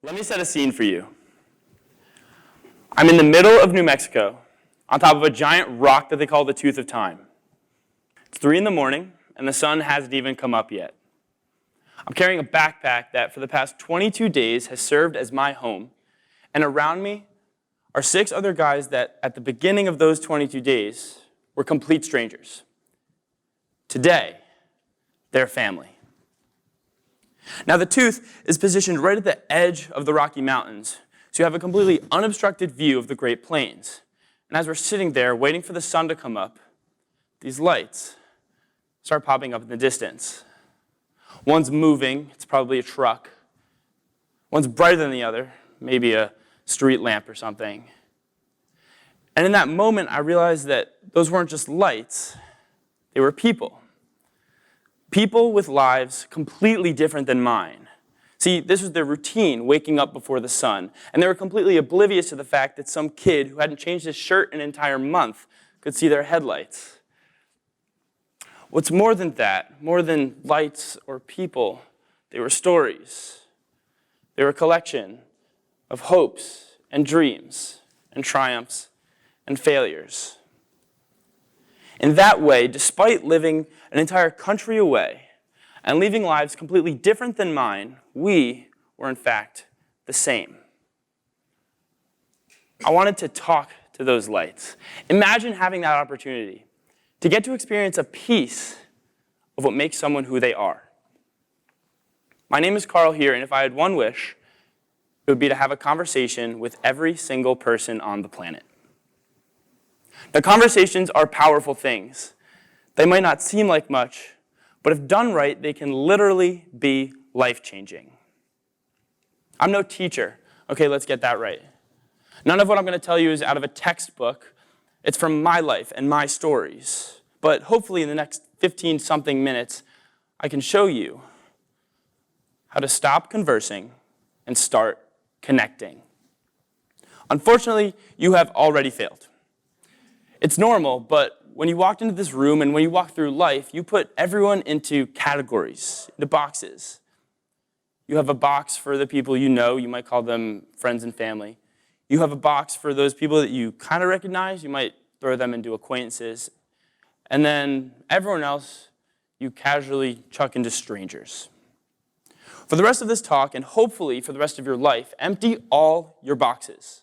Let me set a scene for you. I'm in the middle of New Mexico, on top of a giant rock that they call the Tooth of Time. It's 3 in the morning, and the sun hasn't even come up yet. I'm carrying a backpack that for the past 22 days has served as my home, and around me are 6 other guys that at the beginning of those 22 days were complete strangers. Today, they're family. Now the Tooth is positioned right at the edge of the Rocky Mountains, so you have a completely unobstructed view of the Great Plains. And as we're sitting there waiting for the sun to come up, these lights start popping up in the distance. One's moving, it's probably a truck. One's brighter than the other, maybe a street lamp or something. And in that moment, I realized that those weren't just lights, they were people. People with lives completely different than mine. See, this was their routine, waking up before the sun, and they were completely oblivious to the fact that some kid who hadn't changed his shirt an entire month could see their headlights. What's more than that, more than lights or people, they were stories. They were a collection of hopes and dreams and triumphs and failures. In that way, despite living an entire country away and leaving lives completely different than mine, we were in fact the same. I wanted to talk to those lights. Imagine having that opportunity to get to experience a piece of what makes someone who they are. My name is Carl Heer, and if I had one wish, it would be to have a conversation with every single person on the planet. Now, conversations are powerful things. They might not seem like much, but if done right, they can literally be life-changing. I'm no teacher. Okay, let's get that right. None of what I'm going to tell you is out of a textbook. It's from my life and my stories. But hopefully in the next 15-something minutes, I can show you how to stop conversing and start connecting. Unfortunately, you have already failed. It's normal, but when you walked into this room and when you walk through life, you put everyone into categories, into boxes. You have a box for the people you know. You might call them friends and family. You have a box for those people that you kind of recognize. You might throw them into acquaintances. And then everyone else, you casually chuck into strangers. For the rest of this talk, and hopefully for the rest of your life, empty all your boxes.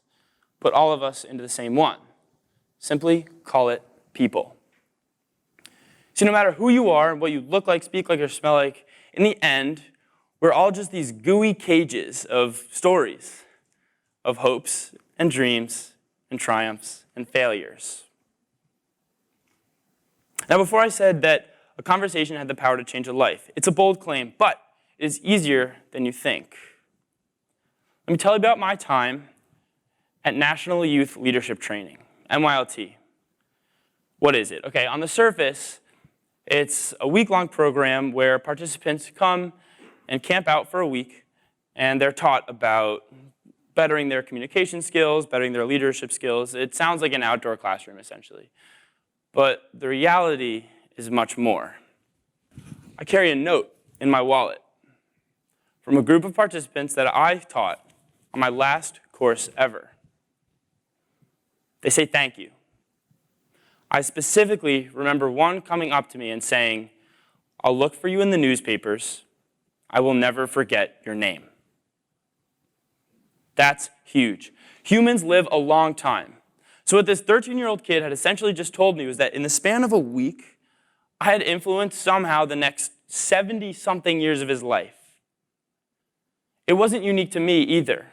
Put all of us into the same one. Simply call it people. See, no matter who you are and what you look like, speak like, or smell like, in the end, we're all just these gooey cages of stories, of hopes and dreams and triumphs and failures. Now, before I said that a conversation had the power to change a life, it's a bold claim, but it is easier than you think. Let me tell you about my time at National Youth Leadership Training. NYLT. What is it? Okay, on the surface, it's a week-long program where participants come and camp out for a week, and they're taught about bettering their communication skills, bettering their leadership skills. It sounds like an outdoor classroom, essentially. But the reality is much more. I carry a note in my wallet from a group of participants that I taught on my last course ever. They say thank you. I specifically remember one coming up to me and saying, "I'll look for you in the newspapers. I will never forget your name." That's huge. Humans live a long time. So what this 13-year-old kid had essentially just told me was that in the span of a week, I had influenced somehow the next 70-something years of his life. It wasn't unique to me either.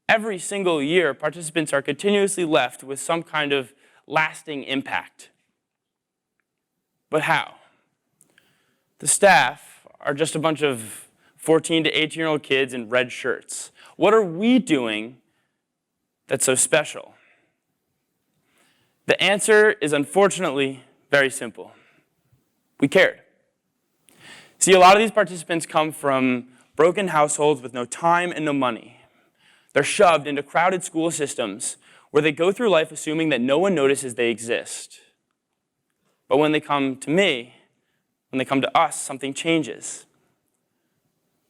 Every single year, participants are continuously left with some kind of lasting impact. But how? The staff are just a bunch of 14 to 18-year-old kids in red shirts. What are we doing that's so special? The answer is unfortunately very simple. We cared. See, a lot of these participants come from broken households with no time and no money. They're shoved into crowded school systems where they go through life assuming that no one notices they exist. But when they come to me, when they come to us, something changes.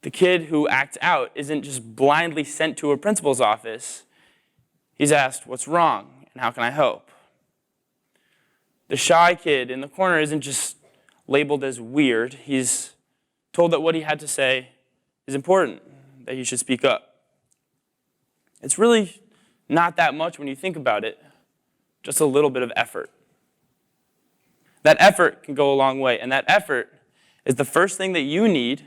The kid who acts out isn't just blindly sent to a principal's office. He's asked, what's wrong and how can I help? The shy kid in the corner isn't just labeled as weird. He's told that what he had to say is important, that he should speak up. It's really not that much when you think about it, just a little bit of effort. That effort can go a long way, and that effort is the first thing that you need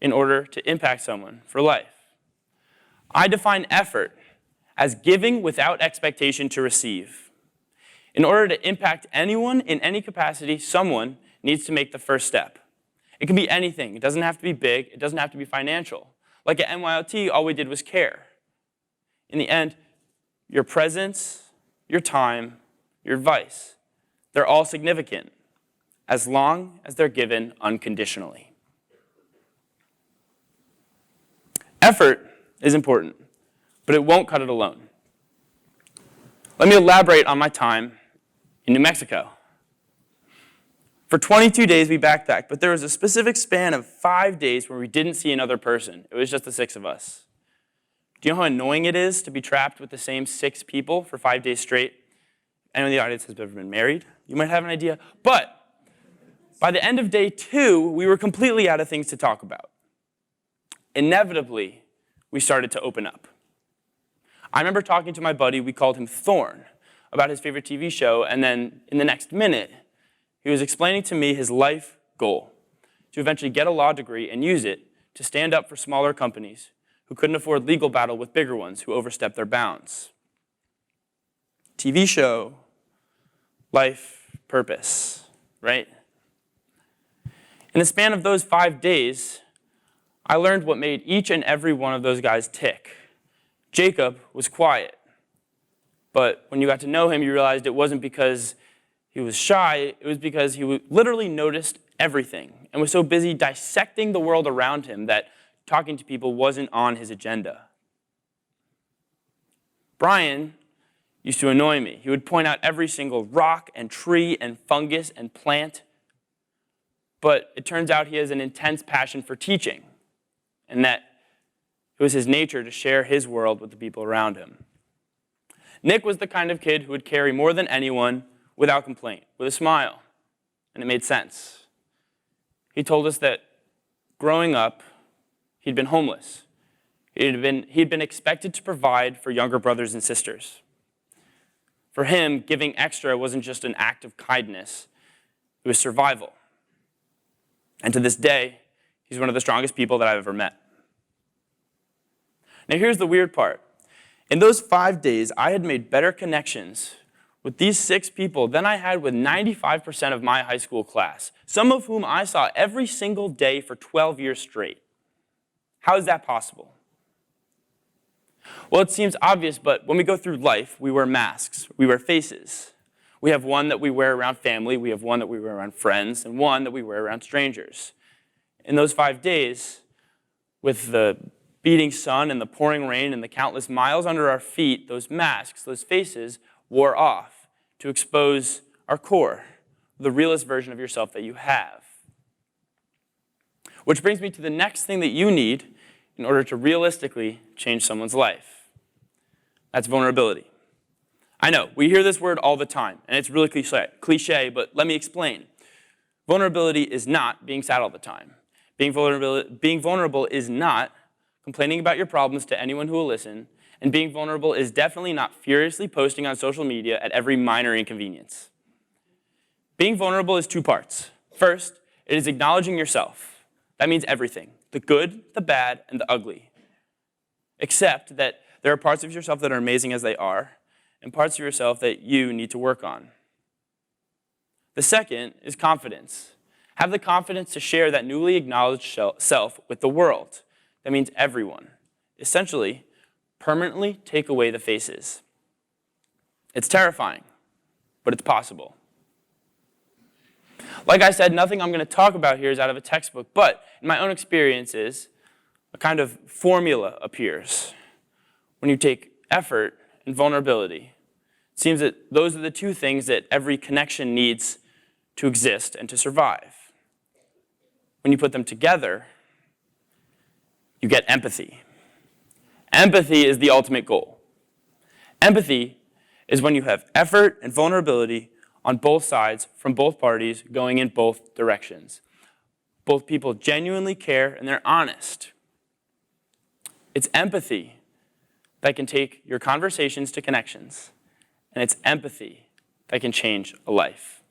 in order to impact someone for life. I define effort as giving without expectation to receive. In order to impact anyone in any capacity, someone needs to make the first step. It can be anything. It doesn't have to be big. It doesn't have to be financial. Like at NYLT, all we did was care. In the end, your presence, your time, your advice, they're all significant as long as they're given unconditionally. Effort is important, but it won't cut it alone. Let me elaborate on my time in New Mexico. For 22 days we backpacked, but there was a specific span of 5 days where we didn't see another person. It was just the 6 of us. Do you know how annoying it is to be trapped with the same 6 people for 5 days straight? Anyone in the audience has ever been married? You might have an idea. But by the end of day 2, we were completely out of things to talk about. Inevitably, we started to open up. I remember talking to my buddy, we called him Thorn, about his favorite TV show, and then in the next minute, he was explaining to me his life goal, to eventually get a law degree and use it to stand up for smaller companies who couldn't afford legal battle with bigger ones who overstepped their bounds. TV show, life, purpose, right? In the span of those 5 days, I learned what made each and every one of those guys tick. Jacob was quiet, but when you got to know him, you realized it wasn't because he was shy, it was because he literally noticed everything and was so busy dissecting the world around him that talking to people wasn't on his agenda. Brian used to annoy me. He would point out every single rock and tree and fungus and plant, but it turns out he has an intense passion for teaching, and that it was his nature to share his world with the people around him. Nick was the kind of kid who would carry more than anyone without complaint, with a smile, and it made sense. He told us that growing up, he'd been homeless. He'd been expected to provide for younger brothers and sisters. For him, giving extra wasn't just an act of kindness, it was survival. And to this day, he's one of the strongest people that I've ever met. Now here's the weird part. In those 5 days, I had made better connections with these 6 people than I had with 95% of my high school class, some of whom I saw every single day for 12 years straight. How is that possible? Well, it seems obvious, but when we go through life, we wear masks, we wear faces. We have one that we wear around family, we have one that we wear around friends, and one that we wear around strangers. In those 5 days, with the beating sun and the pouring rain and the countless miles under our feet, those masks, those faces, wore off to expose our core, the realest version of yourself that you have. Which brings me to the next thing that you need in order to realistically change someone's life. That's vulnerability. I know, we hear this word all the time, and it's really cliche, but let me explain. Vulnerability is not being sad all the time. Being vulnerable is not complaining about your problems to anyone who will listen, and being vulnerable is definitely not furiously posting on social media at every minor inconvenience. Being vulnerable is 2 parts. First, it is acknowledging yourself. That means everything, the good, the bad, and the ugly. Accept that there are parts of yourself that are amazing as they are, and parts of yourself that you need to work on. The second is confidence. Have the confidence to share that newly acknowledged self with the world. That means everyone. Essentially, permanently take away the faces. It's terrifying, but it's possible. Like I said, nothing I'm going to talk about here is out of a textbook, but in my own experiences, a kind of formula appears. When you take effort and vulnerability, it seems that those are the 2 things that every connection needs to exist and to survive. When you put them together, you get empathy. Empathy is the ultimate goal. Empathy is when you have effort and vulnerability on both sides, from both parties, going in both directions. Both people genuinely care and they're honest. It's empathy that can take your conversations to connections, and it's empathy that can change a life.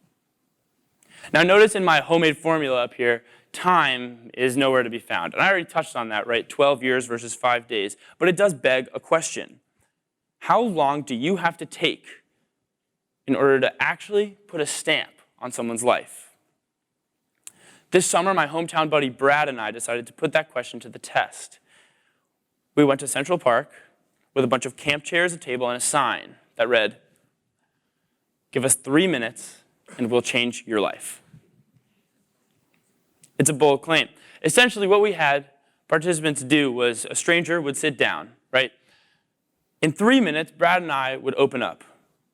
Now notice in my homemade formula up here, time is nowhere to be found. And I already touched on that, right? 12 years versus 5 days. But it does beg a question. How long do you have to take in order to actually put a stamp on someone's life? This summer, my hometown buddy Brad and I decided to put that question to the test. We went to Central Park with a bunch of camp chairs, a table, and a sign that read, "Give us 3 minutes and we'll change your life." It's a bold claim. Essentially, what we had participants do was a stranger would sit down, right? In 3 minutes, Brad and I would open up.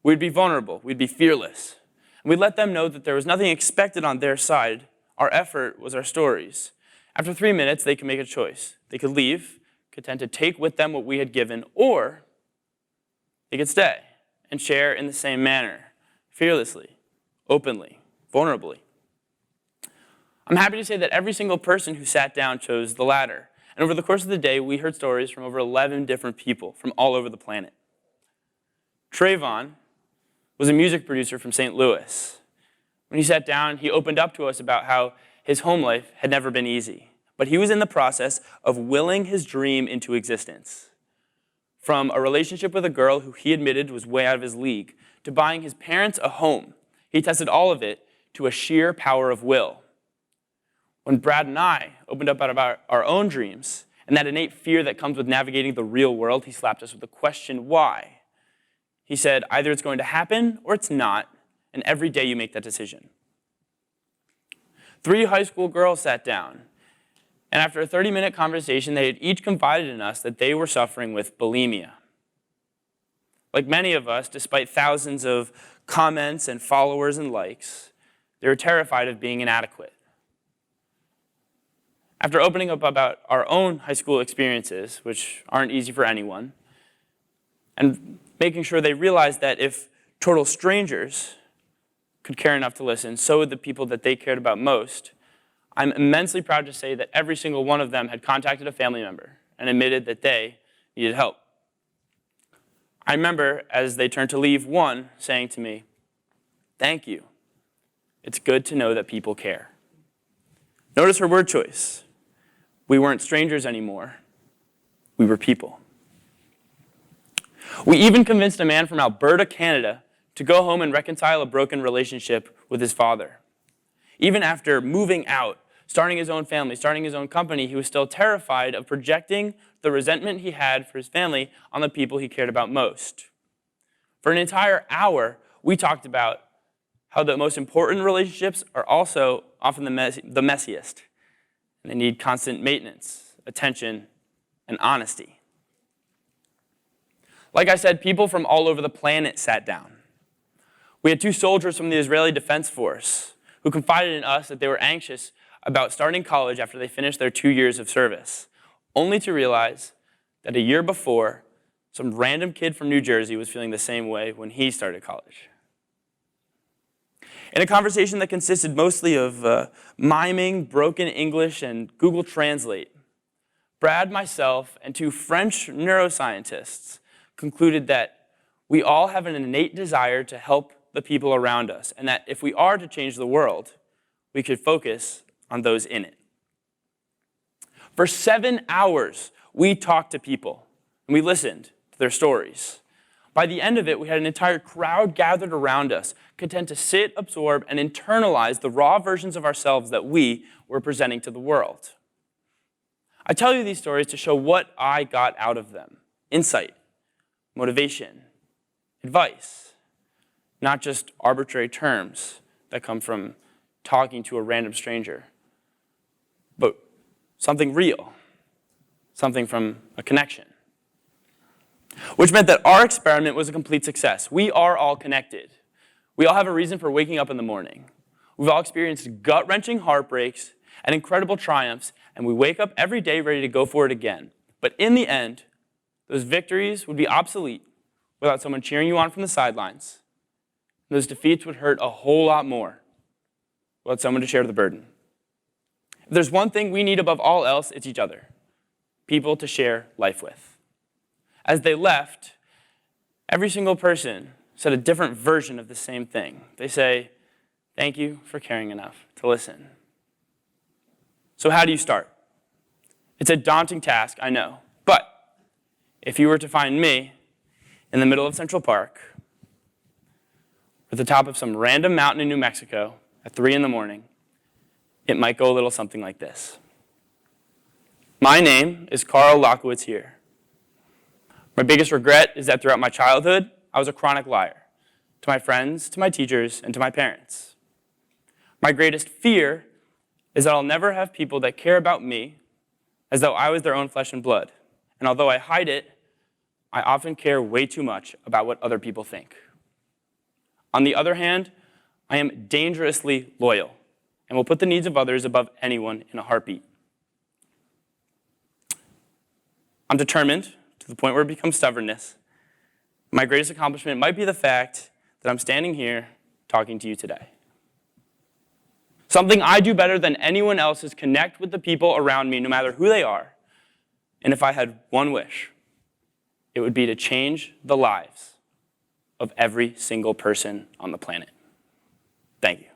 We'd be vulnerable. We'd be fearless. And we'd let them know that there was nothing expected on their side. Our effort was our stories. After 3 minutes, they could make a choice. They could leave, content to take with them what we had given, or they could stay and share in the same manner, fearlessly, openly, vulnerably. I'm happy to say that every single person who sat down chose the latter. And over the course of the day, we heard stories from over 11 different people from all over the planet. Trayvon was a music producer from St. Louis. When he sat down, he opened up to us about how his home life had never been easy, but he was in the process of willing his dream into existence. From a relationship with a girl who he admitted was way out of his league, to buying his parents a home, he tested all of it to a sheer power of will. When Brad and I opened up about our own dreams and that innate fear that comes with navigating the real world, he slapped us with the question, why? He said, either it's going to happen or it's not, and every day you make that decision. 3 high school girls sat down, and after a 30-minute conversation, they had each confided in us that they were suffering with bulimia. Like many of us, despite thousands of comments and followers and likes, they were terrified of being inadequate. After opening up about our own high school experiences, which aren't easy for anyone, and making sure they realized that if total strangers could care enough to listen, so would the people that they cared about most, I'm immensely proud to say that every single one of them had contacted a family member and admitted that they needed help. I remember, as they turned to leave, one saying to me, "Thank you. It's good to know that people care." Notice her word choice. We weren't strangers anymore. We were people. We even convinced a man from Alberta, Canada, to go home and reconcile a broken relationship with his father. Even after moving out, starting his own family, starting his own company, he was still terrified of projecting the resentment he had for his family on the people he cared about most. For an entire hour, we talked about how the most important relationships are also often the messiest. And they need constant maintenance, attention, and honesty. Like I said, people from all over the planet sat down. We had 2 soldiers from the Israeli Defense Force who confided in us that they were anxious about starting college after they finished their 2 years of service, only to realize that a year before, some random kid from New Jersey was feeling the same way when he started college. In a conversation that consisted mostly of miming, broken English, and Google Translate, Brad, myself, and 2 French neuroscientists concluded that we all have an innate desire to help the people around us, and that if we are to change the world, we could focus on those in it. For 7 hours, we talked to people, and we listened to their stories. By the end of it, we had an entire crowd gathered around us, content to sit, absorb, and internalize the raw versions of ourselves that we were presenting to the world. I tell you these stories to show what I got out of them: insight, motivation, advice, not just arbitrary terms that come from talking to a random stranger, but something real, something from a connection. Which meant that our experiment was a complete success. We are all connected. We all have a reason for waking up in the morning. We've all experienced gut-wrenching heartbreaks and incredible triumphs, and we wake up every day ready to go for it again. But in the end, those victories would be obsolete without someone cheering you on from the sidelines. Those defeats would hurt a whole lot more without someone to share the burden. If there's one thing we need above all else, it's each other. People to share life with. As they left, every single person said a different version of the same thing. They say, "Thank you for caring enough to listen." So how do you start? It's a daunting task, I know. But if you were to find me in the middle of Central Park, at the top of some random mountain in New Mexico at 3 in the morning, it might go a little something like this. My name is Carl Lockowitz Heer. My biggest regret is that throughout my childhood, I was a chronic liar to my friends, to my teachers, and to my parents. My greatest fear is that I'll never have people that care about me as though I was their own flesh and blood. And although I hide it, I often care way too much about what other people think. On the other hand, I am dangerously loyal and will put the needs of others above anyone in a heartbeat. I'm determined to the point where it becomes stubbornness. My greatest accomplishment might be the fact that I'm standing here talking to you today. Something I do better than anyone else is connect with the people around me, no matter who they are. And if I had one wish, it would be to change the lives of every single person on the planet. Thank you.